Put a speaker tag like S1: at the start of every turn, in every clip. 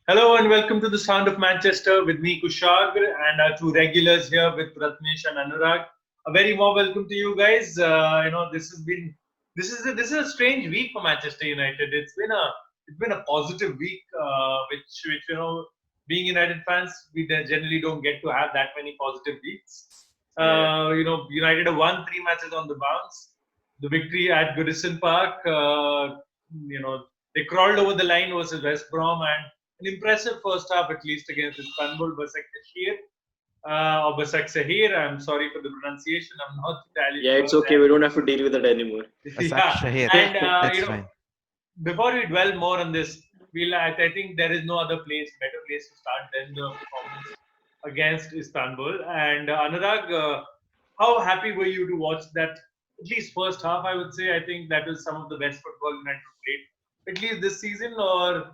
S1: Hello and welcome to the Sound of Manchester with me, Kushagra, and our two regulars here with Pratmesh and Anurag. A very warm welcome to you guys. This is a strange week for Manchester United. It's been a positive week, which being United fans, generally don't get to have that many positive weeks.
S2: Yeah,
S1: United have won three matches on the bounce. The victory at Goodison Park, they crawled over the line versus West Brom and an impressive first half, at least against Istanbul Basaksehir or Basaksehir. I'm sorry for the pronunciation. I'm not entirely
S2: yeah,
S1: sure
S2: it's okay.
S1: there.
S2: We don't have to deal with it anymore.
S3: Basak
S1: Yeah,
S3: Shahir.
S1: and
S3: It's fine.
S1: before we dwell more on this, I think there is no better place to start than the performance against Istanbul. And Anurag, how happy were you to watch that? At least first half, I would say. I think that was some of the best football United played, at least this season or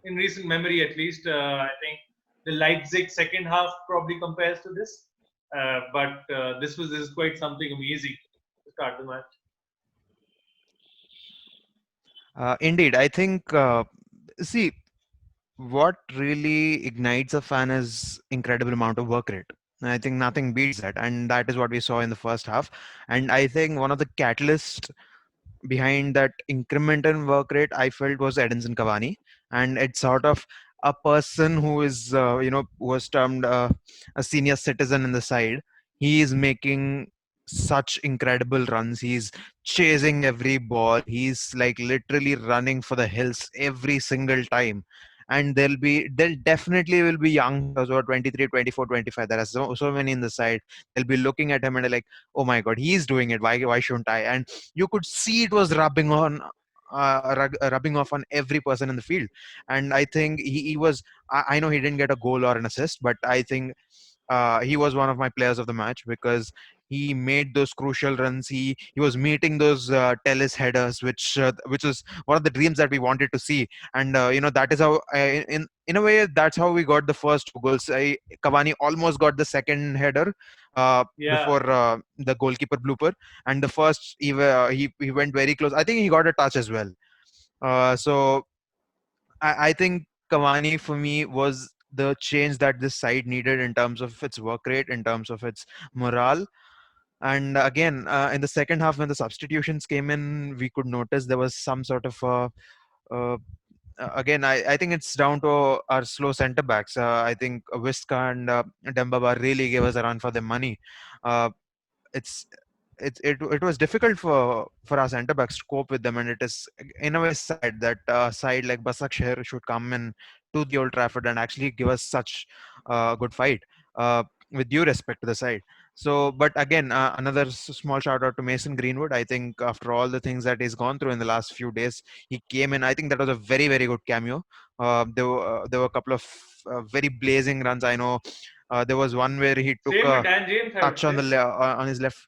S1: in recent memory. At least I think the Leipzig second half probably compares to this. But this is quite something amazing to start the match.
S3: Indeed, I think, see, what really ignites a fan is incredible amount of work rate. I think nothing beats that, and that is what we saw in the first half. And I think one of the catalysts behind that increment in work rate I felt was Edinson Cavani, and it's sort of a person who is who was termed a senior citizen in the side. He is making such incredible runs. He's chasing every ball. He's like literally running for the hills every single time. And there definitely will be youngsters who are 23, 24, 25. There are so many in the side. They'll be looking at him and they're like, oh my god, he's doing it. Why shouldn't I? And you could see it was rubbing off on every person in the field. And I think he was, I know he didn't get a goal or an assist, but I think he was one of my players of the match because he made those crucial runs. He was meeting those Tellis headers, which was one of the dreams that we wanted to see. And that is how in a way that's how we got the first two goals. Cavani almost got the second header
S1: Yeah.
S3: before the goalkeeper blooper, and the first he went very close. I think he got a touch as well. So I think Cavani for me was the change that this side needed in terms of its work rate, in terms of its morale. And again, in the second half, when the substitutions came in, we could notice there was some sort of uh, again, I think it's down to our slow centre backs. I think Wiska and Dembaba really gave us a run for their money. Uh, it's it was difficult for our centre backs to cope with them, and it is in a way sad that a side like Basak Shahir should come in to the Old Trafford and actually give us such a good fight. With due respect to the side. So, but again, another small shout out to Mason Greenwood. I think after all the things that he's gone through in the last few days, he came in. I think that was a very good cameo. There were a couple of very blazing runs. I know there was one where he took
S1: Same with
S3: a
S1: Dan James, I would
S3: touch on
S1: say.
S3: on his left.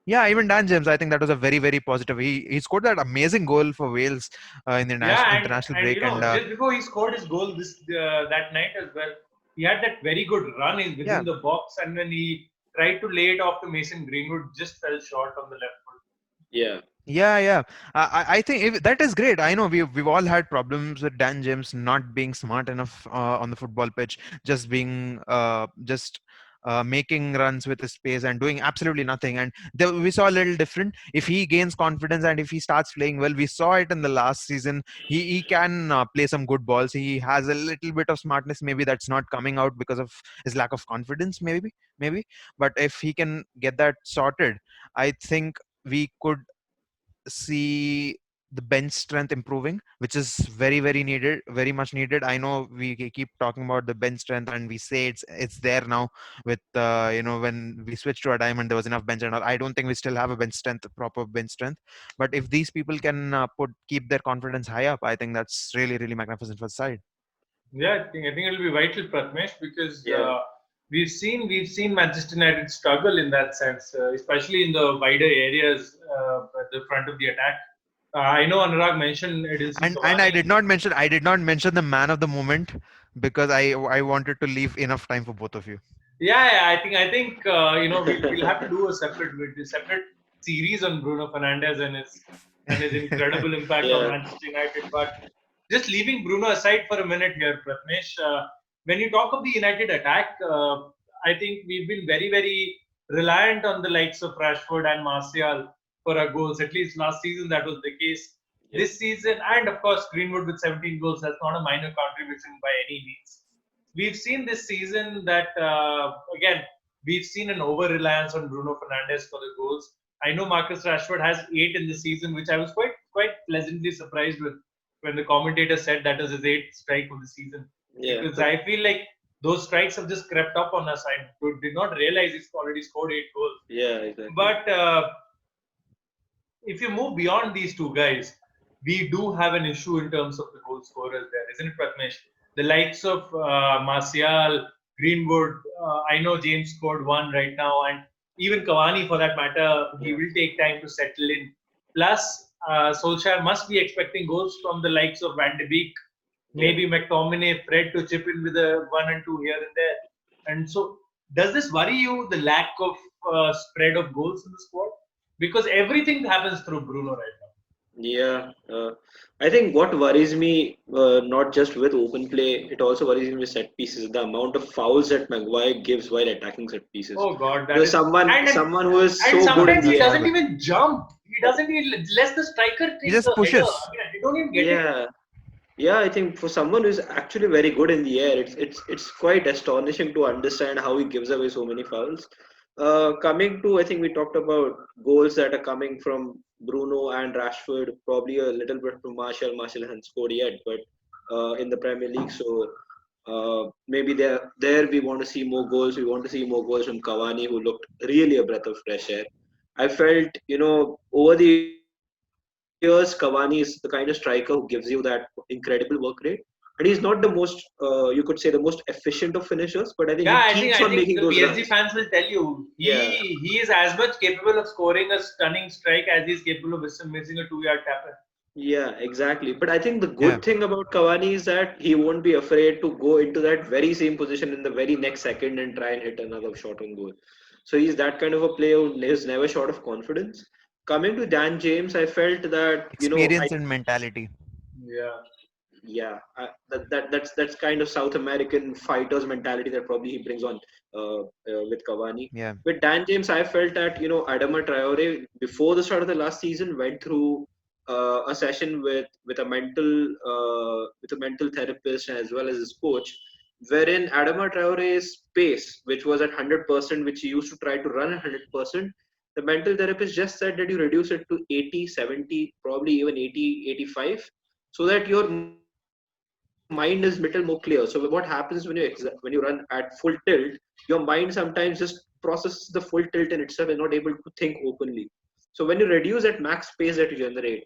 S3: Yeah, even Dan James, I think that was a very positive. He scored that amazing goal for Wales in the
S1: Yeah,
S3: international
S1: and
S3: break, and
S1: just before he scored his goal this that night as well, he had that very good run in
S3: yeah,
S1: within the box, and when he tried to lay it off to Mason Greenwood, just fell short on the left foot.
S2: Yeah,
S3: yeah. I think that is great. I know we've all had problems with Dan James not being smart enough on the football pitch, just being just making runs with his pace and doing absolutely nothing. And there, we saw a little different. If he gains confidence and if he starts playing well, we saw it in the last season. He can play some good balls. He has a little bit of smartness. Maybe that's not coming out because of his lack of confidence. Maybe. But if he can get that sorted, I think we could see the bench strength improving, which is very needed, very much needed. I know we keep talking about the bench strength and we say it's there now with when we switched to a diamond there was enough bench and all. I don't think we still have a bench strength, proper bench strength. But if these people can keep their confidence high up, I think that's really magnificent for the side.
S1: Yeah, I think it'll be vital, Pratmesh, because
S2: yeah,
S1: we've seen Manchester United struggle in that sense, especially in the wider areas at the front of the attack. I know Anurag mentioned Edinson
S3: And
S1: Cavani.
S3: I did not mention the man of the moment because I wanted to leave enough time for both of you.
S1: Yeah, I think we'll have to do a separate series on Bruno Fernandes and his incredible impact on
S2: yeah,
S1: Manchester United. But just leaving Bruno aside for a minute here, Pratmesh, when you talk of the United attack, I think we've been very, very reliant on the likes of Rashford and Martial for our goals. At least last season that was the case.
S2: Yeah.
S1: This season, and of course, Greenwood with 17 goals, that's not a minor contribution by any means. We've seen this season that, again, we've seen an over reliance on Bruno Fernandes for the goals. I know Marcus Rashford has 8 in the season, which I was quite pleasantly surprised with when the commentator said that was his 8th strike of the season.
S2: Yeah.
S1: Because I feel like those strikes have just crept up on us. I did not realize he's already scored 8 goals.
S2: Yeah, exactly.
S1: But if you move beyond these two guys, we do have an issue in terms of the goal scorers there, isn't it, Pratmesh? The likes of Martial, Greenwood, I know James scored 1 right now, and even Cavani for that matter, he will take time to settle in. Plus, Solskjaer must be expecting goals from the likes of Van de Beek, maybe McTominay, Fred to chip in with a 1 and 2 here and there. And so, does this worry you, the lack of spread of goals in the squad? Because everything happens through Bruno right now.
S2: Yeah, I think what worries me, not just with open play, it also worries me with set pieces. The amount of fouls that Maguire gives while attacking set pieces.
S1: Oh God, that
S2: There's
S1: is
S2: someone who is
S1: and
S2: so good in
S1: sometimes he
S2: the air.
S1: doesn't even jump. He doesn't even let the striker take
S3: just
S1: the
S3: pushes.
S1: header. I mean, they don't even get it.
S2: Yeah, yeah. I think for someone who's actually very good in the air, it's quite astonishing to understand how he gives away so many fouls. Coming to, I think we talked about goals that are coming from Bruno and Rashford, probably a little bit from Martial. Martial hasn't scored yet, but in the Premier League, so maybe there we want to see more goals. We want to see more goals from Cavani, who looked really a breath of fresh air. I felt, over the years, Cavani is the kind of striker who gives you that incredible work rate. And he's not the most, you could say, the most efficient of finishers, but I think
S1: Yeah,
S2: he keeps
S1: I
S2: on
S1: think
S2: making
S1: the
S2: those
S1: PSG
S2: runs.
S1: fans will tell you he is as much capable of scoring a stunning strike as he's capable of missing a 2-yard tackle.
S2: Yeah, exactly. But I think the good thing about Cavani is that he won't be afraid to go into that very same position in the very next second and try and hit another shot on goal. So he's that kind of a player who is never short of confidence. Coming to Dan James, I felt that
S3: experience and mentality.
S2: That's kind of South American fighters mentality that probably he brings on with Cavani.
S3: Yeah.
S2: With Dan James, I felt that Adama Traore before the start of the last season went through a session with a mental therapist as well as his coach, wherein Adama Traore's pace, which was at 100%, which he used to try to run at 100%, the mental therapist just said that you reduce it to 80, 70, probably even 80, 85, so that your mind is little more clear. So what happens when you run at full tilt, your mind sometimes just processes the full tilt in itself and not able to think openly. So when you reduce that max pace that you generate,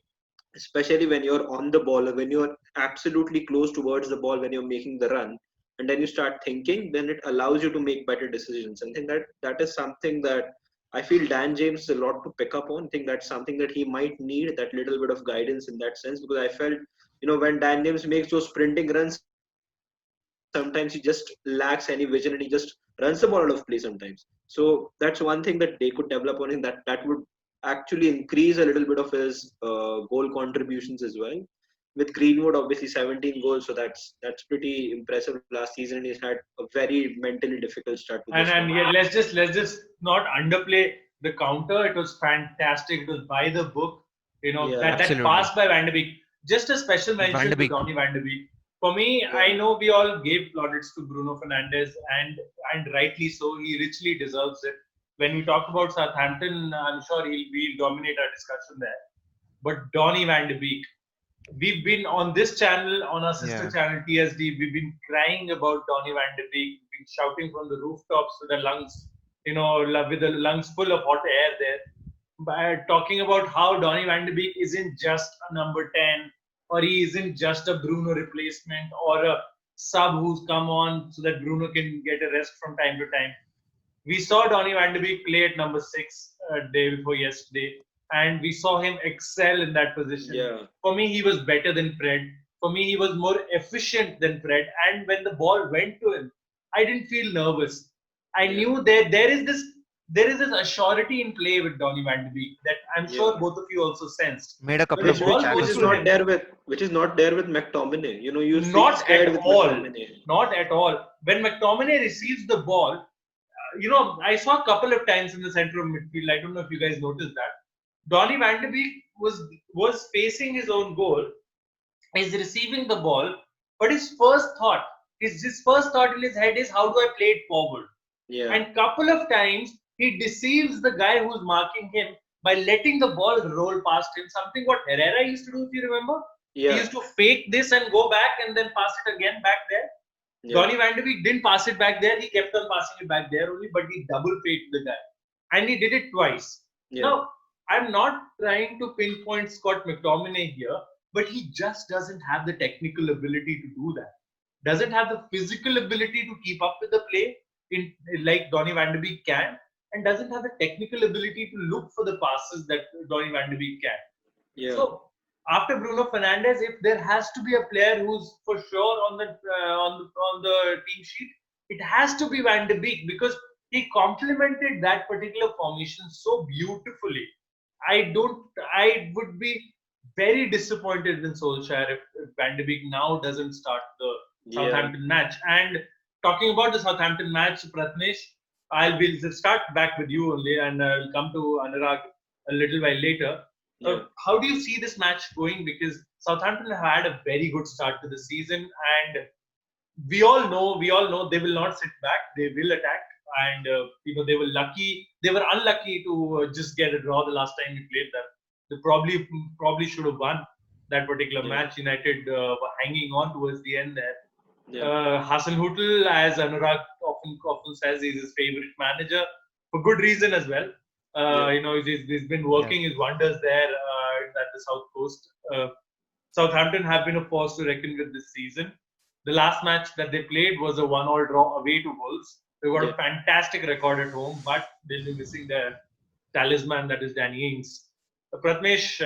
S2: especially when you're on the ball or when you're absolutely close towards the ball when you're making the run, and then you start thinking, then it allows you to make better decisions. And I think that is something that I feel Dan James is a lot to pick up on. I think that's something that he might need, that little bit of guidance in that sense, because I felt, when Dan James makes those sprinting runs, sometimes he just lacks any vision and he just runs the ball out of play sometimes. So that's one thing that they could develop on him, that would actually increase a little bit of his goal contributions as well. With Greenwood, obviously 17 goals, so that's pretty impressive last season. And he's had a very mentally difficult start to this
S1: And
S2: one.
S1: yeah, let's just not underplay the counter. It was fantastic. It was by the book. That pass by Van de Beek. Just a special mention to Donny Van de Beek. For me, I know we all gave plaudits to Bruno Fernandes, and rightly so. He richly deserves it. When we talk about Southampton, I'm sure we'll dominate our discussion there. But Donny Van de Beek, we've been on this channel, on our sister channel TSD, we've been crying about Donny Van de Beek, we've been shouting from the rooftops to the lungs, with the lungs full of hot air there, by talking about how Donny Van de Beek isn't just a number 10, or he isn't just a Bruno replacement or a sub who's come on so that Bruno can get a rest from time to time. We saw Donny Van de Beek play at number 6 day before yesterday, and we saw him excel in that position.
S2: Yeah.
S1: For me, he was better than Fred. For me, he was more efficient than Fred. And when the ball went to him, I didn't feel nervous. I knew there is there is this assurity in play with Donny van de Beek that I'm sure both of you also sensed.
S3: Made a couple
S1: When
S3: of
S1: the
S3: good
S1: ball
S3: tackles.
S1: goes
S2: Which is
S1: to
S2: not
S1: him,
S2: there with McTominay. You feel
S1: not
S2: scared
S1: at
S2: with
S1: all.
S2: McTominay.
S1: Not at all. When McTominay receives the ball, I saw a couple of times in the center of midfield. I don't know if you guys noticed that. Donny van de Beek was facing his own goal. He's receiving the ball, but his first thought in his head is how do I play it forward?
S2: Yeah.
S1: And couple of times he deceives the guy who's marking him by letting the ball roll past him. Something what Herrera used to do, if you remember. He
S2: Yeah.
S1: used to fake this and go back and then pass it again back there.
S2: Yeah.
S1: Donny van de Beek didn't pass it back there. He kept on passing it back there only, but he double faked the guy. And he did it twice.
S2: Yeah.
S1: Now, I'm not trying to pinpoint Scott McTominay here, but he just doesn't have the technical ability to do that. Doesn't have the physical ability to keep up with the play like Donny van de Beek can, and doesn't have the technical ability to look for the passes that Donny van de Beek can.
S2: Yeah.
S1: So after Bruno Fernandes, if there has to be a player who's for sure on the team sheet, it has to be Van de Beek because he complemented that particular formation so beautifully. I would be very disappointed in Solskjaer if Van de Beek now doesn't start the Southampton match. And talking about the Southampton match, Pratnesh, will start back with you only, and I'll come to Anurag a little while later. How do you see this match going? Because Southampton have had a very good start to the season, and we all know they will not sit back. They will attack, and they were unlucky to just get a draw the last time we played them. They probably should have won that particular match. United were hanging on towards the end there. Hasenhüttl, as Anurag often says, is his favorite manager for good reason as well. He's been working his wonders there at the South Coast. Southampton have been a force to reckon with this season. The last match that they played was a 1-1 draw away to Wolves. They got a fantastic record at home, but they'll be missing their talisman, that is Danny Ings. Pratnesh,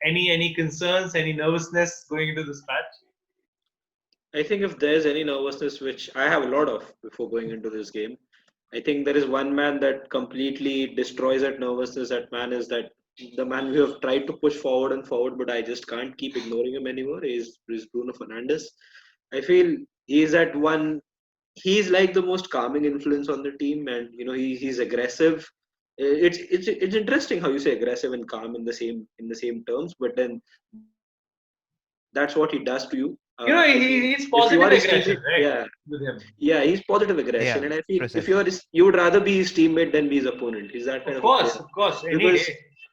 S1: any concerns, any nervousness going into this match?
S2: I think if there's any nervousness, which I have a lot of before going into this game, I think there is one man that completely destroys that nervousness. That man is the man we have tried to push forward and forward, but I just can't keep ignoring him anymore. Is Bruno Fernandes. I feel he's at one. He's like the most calming influence on the team, and he's aggressive. It's interesting how you say aggressive and calm in the same terms, but then that's what he does to you.
S1: He's positive aggression, right?
S2: Yeah,
S1: with him.
S2: Yeah, he's positive aggression, and I feel
S3: precisely.
S2: if you would rather be his teammate than be his opponent. Is that kind
S1: Of course,
S2: because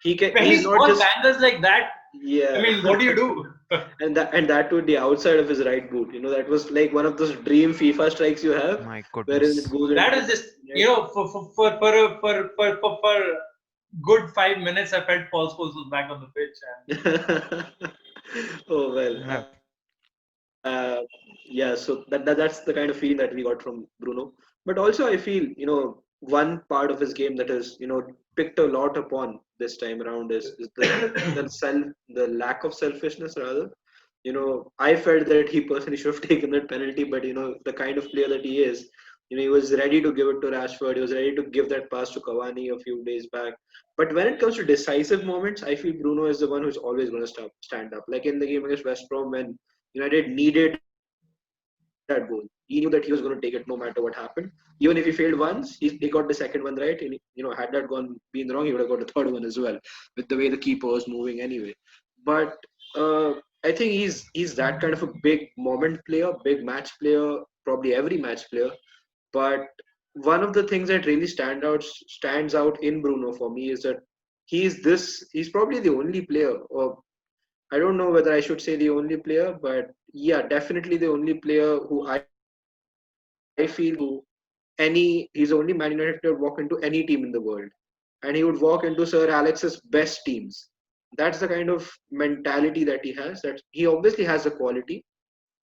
S2: he can.
S1: When
S2: He's
S1: he
S2: not
S1: scores
S2: just
S1: bangers like that,
S2: yeah.
S1: I mean, what do you do?
S2: and that would be outside of his right boot. That was like one of those dream FIFA strikes you have,
S3: My
S2: wherein
S3: goodness.
S2: it goes.
S1: That is just for good 5 minutes, I felt Paul Scholes was back on the pitch. And
S2: Oh well. So that's the kind of feeling that we got from Bruno. But also, I feel one part of his game that is picked a lot upon this time around is the lack of selfishness rather. I felt that he personally should have taken that penalty, but the kind of player that he is, he was ready to give it to Rashford. He was ready to give that pass to Cavani a few days back. But when it comes to decisive moments, I feel Bruno is the one who's always going to stand up. Like in the game against West Brom when United needed that goal. He knew that he was going to take it no matter what happened. Even if he failed once, he got the second one right. And had that been wrong, he would have got the third one as well, with the way the keeper was moving anyway. But I think he's that kind of a big moment player, big match player, probably every match player. But one of the things that really stands out in Bruno for me is that he's probably the only player, or I don't know whether I should say the only player, but yeah, definitely the only player who I feel he's the only Man United player walk into any team in the world, and he would walk into Sir Alex's best teams. That's the kind of mentality that he has. That he obviously has the quality.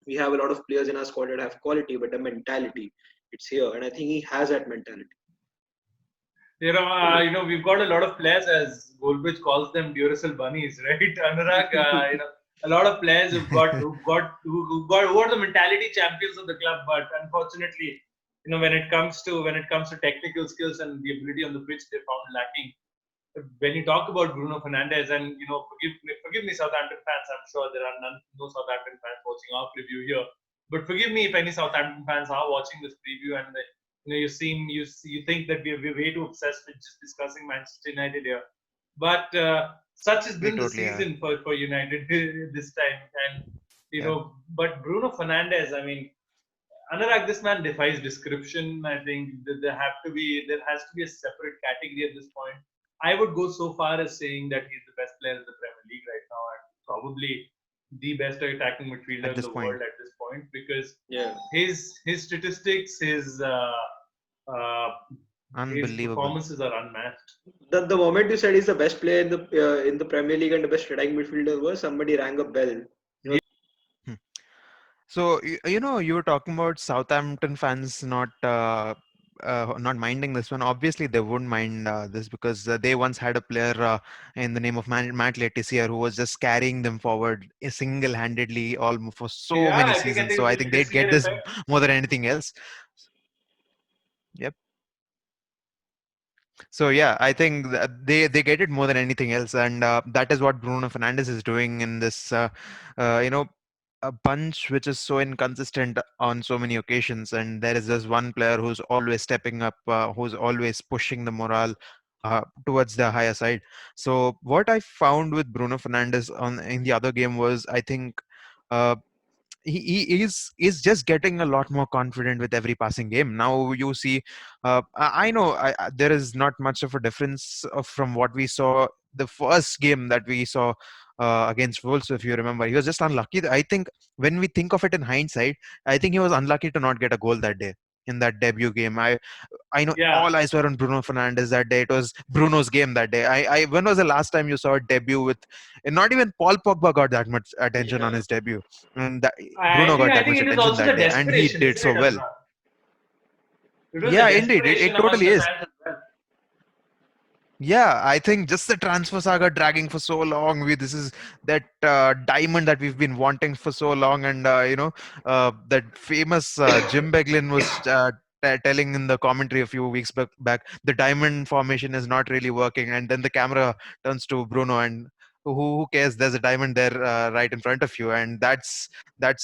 S2: We have a lot of players in our squad that have quality, but the mentality, it's here, and I think he has that mentality.
S1: We've got a lot of players, as Goldbridge calls them, Duracell bunnies, right? Anurag, a lot of players who are the mentality champions of the club, but unfortunately, when it comes to technical skills and the ability on the pitch, they found lacking. When you talk about Bruno Fernandes, and forgive me, Southampton fans. I'm sure there are no Southampton fans watching our preview here, but forgive me if any Southampton fans are watching this preview and you think that we're way too obsessed with just discussing Manchester United here. But such has
S3: We
S1: been the
S3: totally are.
S1: season for United this time, and
S3: Yeah.
S1: But Bruno Fernandes, I mean, Anurag, this man defies description. I think that there has to be a separate category at this point. I would go so far as saying that he's the best player in the Premier League right now, and probably the best attacking midfielder
S3: At
S1: in
S3: this
S1: the
S3: point.
S1: world at this point, because
S2: Yeah.
S1: his statistics, uh, his
S3: Unbelievable.
S1: performances are unmatched.
S2: The moment you said he's the best player in the Premier League and the best attacking midfielder was, somebody rang a bell.
S3: Hmm. So you were talking about Southampton fans not minding this one. Obviously, they wouldn't mind this because they once had a player in the name of Matt Letizia who was just carrying them forward single-handedly almost for so
S1: Yeah,
S3: many
S1: I
S3: seasons.
S1: think
S3: So I
S1: it's
S3: think
S1: the
S3: they'd
S1: Tissier
S3: get this
S1: effect.
S3: more than anything else. Yep. So yeah, I think they get it more than anything else, and that is what Bruno Fernandes is doing in this. Uh, you know, a bunch which is so inconsistent on so many occasions, and there is just one player who's always stepping up, who's always pushing the morale towards the higher side. So what I found with Bruno Fernandes on in the other game was, I think. Uh, he's just getting a lot more confident with every passing game. Now you see, I know there is not much of a difference from what we saw the first game that we saw against Wolves. If you remember, he was just unlucky. I think when we think of it in hindsight, I think he was unlucky to not get a goal that day in that debut game. I know
S1: Yeah,
S3: all eyes were on Bruno Fernandes that day. It was Bruno's game that day. When was the last time you saw a debut with, and not even Paul Pogba got that much attention on
S2: Yeah.
S3: his debut, and that,
S1: I
S3: Bruno
S1: think
S3: got
S1: I
S3: that
S1: think
S3: much
S1: it is
S3: attention
S1: also the
S3: that day, and he
S1: desperation,
S3: did
S1: isn't
S3: so
S1: it,
S3: well.
S1: Anurag? It was the
S3: Yeah, indeed, it
S1: desperation amongst
S3: totally
S1: the
S3: is.
S1: fans as well.
S3: Yeah, I think just the transfer saga dragging for so long. This is that diamond that we've been wanting for so long, and that famous Jim Beglin was telling in the commentary a few weeks back, the diamond formation is not really working, and then the camera turns to Bruno, and who cares? There's a diamond there right in front of you, and that's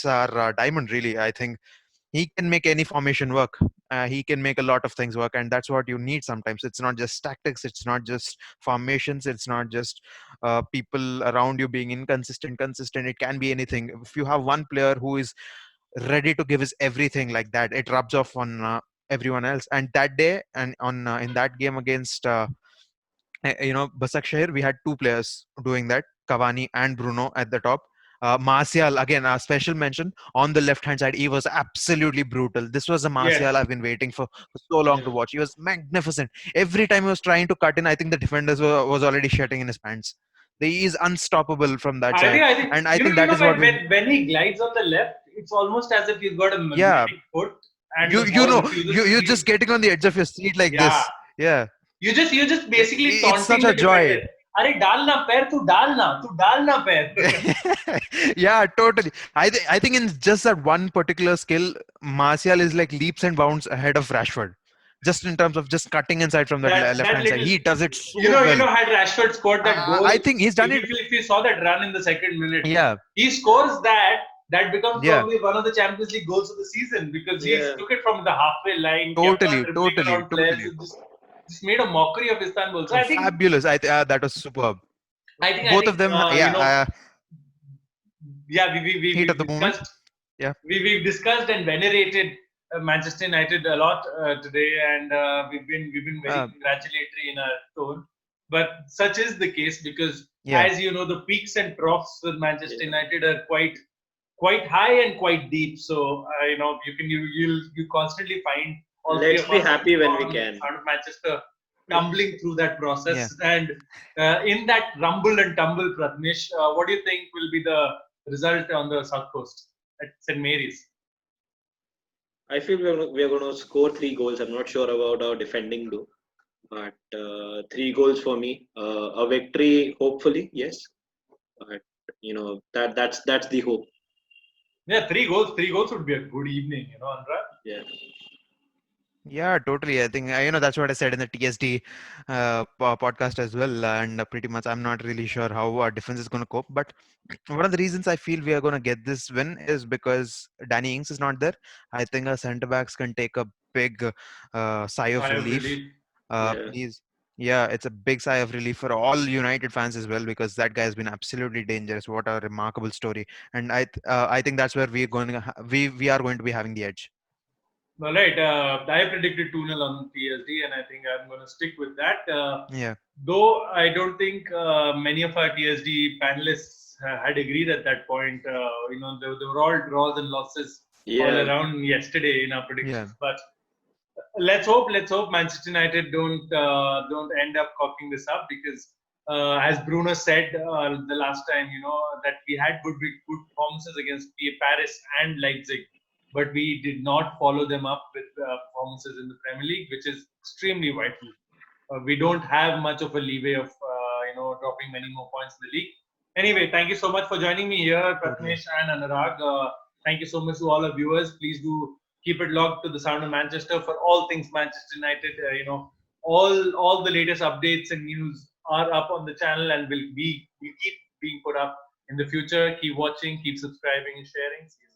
S3: our diamond, really. I think he can make any formation work. He can make a lot of things work, and that's what you need sometimes. It's not just tactics, it's not just formations, it's not just people around you being inconsistent, consistent. It can be anything. If you have one player who is ready to give his everything like that, it rubs off on everyone else. And that day, and on in that game against Basak Shahir, we had two players doing that, Cavani and Bruno at the top. Martial, again, a special mention on the left hand side. He was absolutely brutal. This was a Martial
S1: Yes,
S3: I've been waiting for so long to
S2: Yeah.
S3: watch. He was magnificent. Every time he was trying to cut in, I think the defenders was already shitting in his pants. He is unstoppable from that side,
S1: I think
S3: and I think that is what
S1: when
S3: we.
S1: when he glides on the left, it's almost as if he's got a
S3: Yeah,
S1: magnetic foot, and
S3: you
S1: the
S3: you
S1: ball
S3: know
S1: refuses
S3: you
S1: to
S3: you're
S1: leave.
S3: just getting on the edge of your seat like
S1: Yeah,
S3: this. Yeah,
S1: you're just basically
S3: it's such
S1: taunting
S3: a
S1: the
S3: joy.
S1: defender. अरे डालना पैर तू डालना पैर.
S3: Yeah, totally. I think in just that one particular skill, Martial is like leaps and bounds ahead of Rashford, just in terms of just cutting inside from that left
S1: That
S3: hand side.
S1: little,
S3: He does it so well.
S1: had Rashford scored that goal,
S3: I think he's done it.
S1: if you saw that run in the second minute,
S3: Yeah,
S1: he scores that. That becomes
S3: yeah,
S1: probably one of the Champions League goals of the season, because he
S2: Yeah.
S1: took it from the halfway line, kept on
S3: totally,
S1: dribbling
S3: totally,
S1: around players,
S3: totally.
S1: and just made a mockery of Istanbul. So
S3: Fabulous. That was superb.
S1: I
S3: Both of
S1: think
S3: them. Yeah,
S1: yeah,
S3: heat of
S1: we've
S3: the moment.
S1: discussed
S3: Yeah,
S1: we've discussed and venerated Manchester United a lot today, and we've been very
S3: uh,
S1: congratulatory in our tone. But such is the case because,
S3: yeah,
S1: as you know, the peaks and troughs with Manchester
S2: Yeah.
S1: United are quite high and quite deep. So you constantly find all three
S2: Let's
S1: of
S2: be
S1: us
S2: happy when we
S1: on
S2: can.
S1: Sound of Manchester tumbling through that process.
S3: yeah.
S1: And in that rumble and tumble, Pratmesh, what do you think will be the result on the South Coast at St. Mary's?
S2: I feel we're going to score 3 goals. I'm not sure about our defending though, but 3 goals for me. A victory, hopefully, yes. But that's the hope.
S1: Yeah, 3 goals. 3 goals would be a good evening, Anurag.
S2: Yeah.
S3: Yeah, totally. I think that's what I said in the TSD podcast as well, and pretty much I'm not really sure how our defense is going to cope. But one of the reasons I feel we are going to get this win is because Danny Ings is not there. I think our centre backs can take a big sigh of
S1: Sigh of
S3: relief.
S1: relief.
S2: Yeah.
S3: Please, yeah, it's a big sigh of relief for all United fans as well, because that guy has been absolutely dangerous. What a remarkable story! And I think that's where we are going to be having the edge.
S1: All right. I predicted 2-0 on TSD, and I think I'm going to stick with that.
S3: Yeah,
S1: Though I don't think many of our TSD panelists had agreed at that point. There were all draws and losses all
S2: Yeah.
S1: around yesterday in our
S3: yeah,
S1: predictions. But let's hope Manchester United don't end up cocking this up, because as Bruno said the last time, that we had good performances against Paris and Leipzig, but we did not follow them up with performances in the Premier League, which is extremely vital. We don't have much of a leeway of dropping many more points in the league. Anyway, thank you so much for joining me here,
S3: totally.
S1: Pratnesh and Anurag. Thank you so much to all our viewers. Please do keep it locked to the Sound of Manchester for all things Manchester United. All the latest updates and news are up on the channel and will keep being put up in the future. Keep watching, keep subscribing and sharing. See you.